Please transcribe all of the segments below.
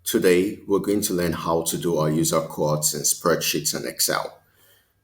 Today, we're going to learn how to do our user cohorts in spreadsheets and Excel.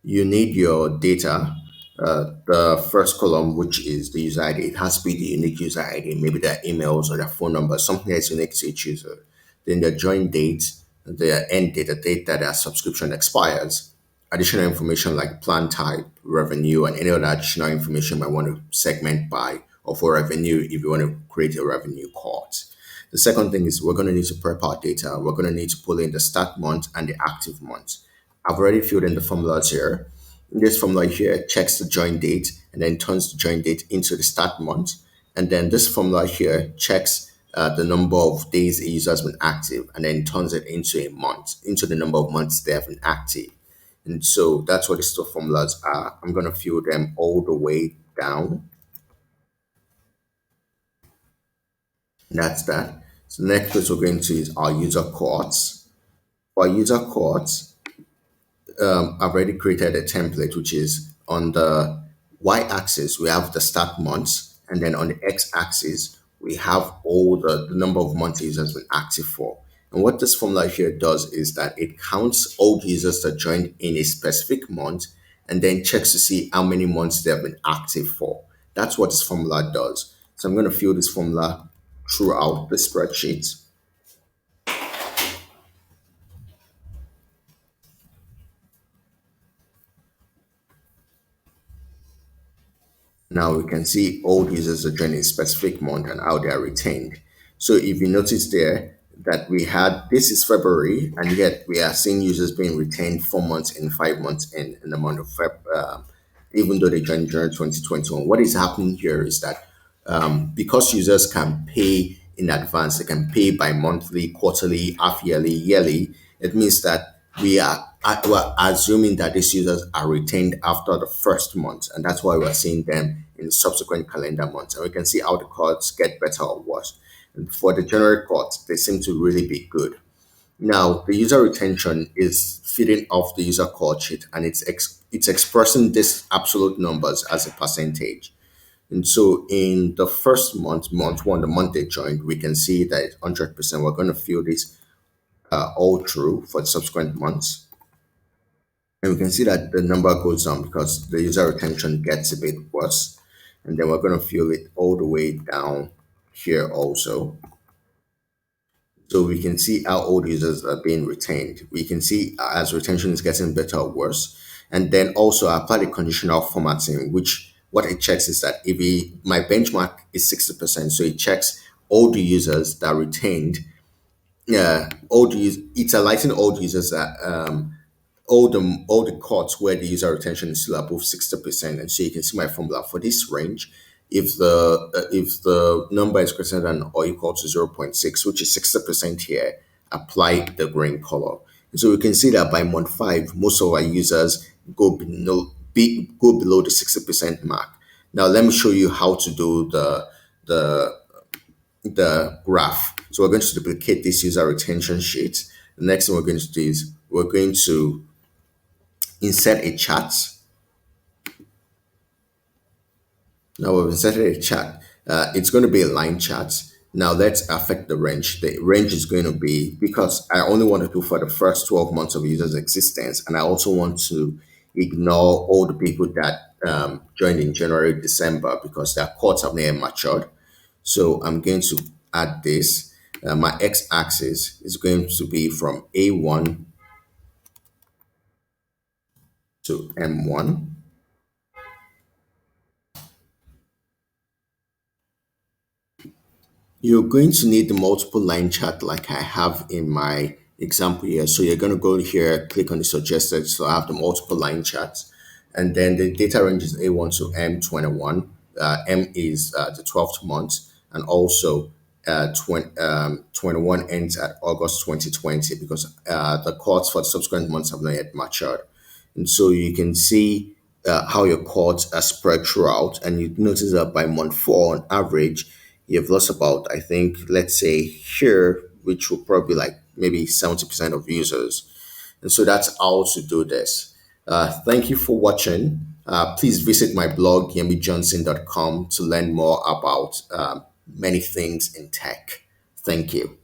You need your data. The first column, which is the user ID, it has to be the unique user ID, maybe their emails or their phone number, something that's unique to each user. Then the join date, the end date, the date that their subscription expires, additional information like plan type, revenue, and any other additional information you might want to segment by or for revenue if you want to create a revenue cohort. The second thing is we're going to need to prep our data. We're going to need to pull in the start month and the active month. I've already filled in the formulas here. This formula here checks the join date and then turns the join date into the start month. And then this formula here checks the number of days a user has been active and then turns it into a month, into the number of months they have been active. And so that's what these two formulas are. I'm going to fill them all the way down. And that's that. So the next place we're going to is our user cohorts. For our user cohorts, I've already created a template, which is on the y-axis, we have the start months, and then on the x-axis, we have all the number of months users been active for. And what this formula here does is that it counts all the users that joined in a specific month and then checks to see how many months they have been active for. That's what this formula does. So I'm going to fill this formula throughout the spreadsheet. Now we can see all users are joining a specific month and how they are retained. So if you notice there that we had, this is February, and yet we are seeing users being retained 4 months in, 5 months in the month of Feb, even though they joined during 2021. What is happening here is that because users can pay in advance, they can pay by monthly, quarterly, half yearly, yearly, it means that we're assuming that these users are retained after the first month, and that's why we're seeing them in subsequent calendar months. And we can see how the cohorts get better or worse. And for the January cohorts, they seem to really be good. Now, the user retention is feeding off the user cohort sheet, and it's expressing these absolute numbers as a percentage. And so in the first month one, the month they joined, we can see that it's 100%. We're going to fill this all true for the subsequent months. And we can see that the number goes down because the user retention gets a bit worse. And then we're going to fill it all the way down here also. So we can see how old users are being retained. We can see as retention is getting better or worse. And then also apply the conditional formatting, which what it checks is that my benchmark is 60%. So it checks all the users that are retained. It's highlighting all the users that all the cohorts where the user retention is still above 60%. And so you can see my formula for this range. If the number is greater than or equal to 0.6, which is 60% here, apply the green color. And so we can see that by month 5, most of our users go below the 60% mark. Now let me show you how to do the graph. So we're going to duplicate this user retention sheet. The next thing we're going to do is we're going to insert a chart. Now we've inserted a chart. It's going to be a line chart. Now let's affect the range. The range is going to be, because I only want to do for the first 12 months of users' existence, and I also want to ignore all the people that joined in January, December, because their cohorts have not yet matured. So I'm going to add this. My x-axis is going to be from A1 to M1. You're going to need the multiple line chart like I have in my example here. So you're going to go here, click on the suggested. So I have the multiple line charts. And then the data range is A1 to M21. M is the 12th month. And also 21 ends at August 2020 because the cohorts for the subsequent months have not yet matured. And so you can see how your cohorts are spread throughout. And you notice that by month 4, on average, you've lost about, I think, let's say here, which will probably like maybe 70% of users. And so that's how to do this. Thank you for watching. Please visit my blog, yemijohnson.com, to learn more about many things in tech. Thank you.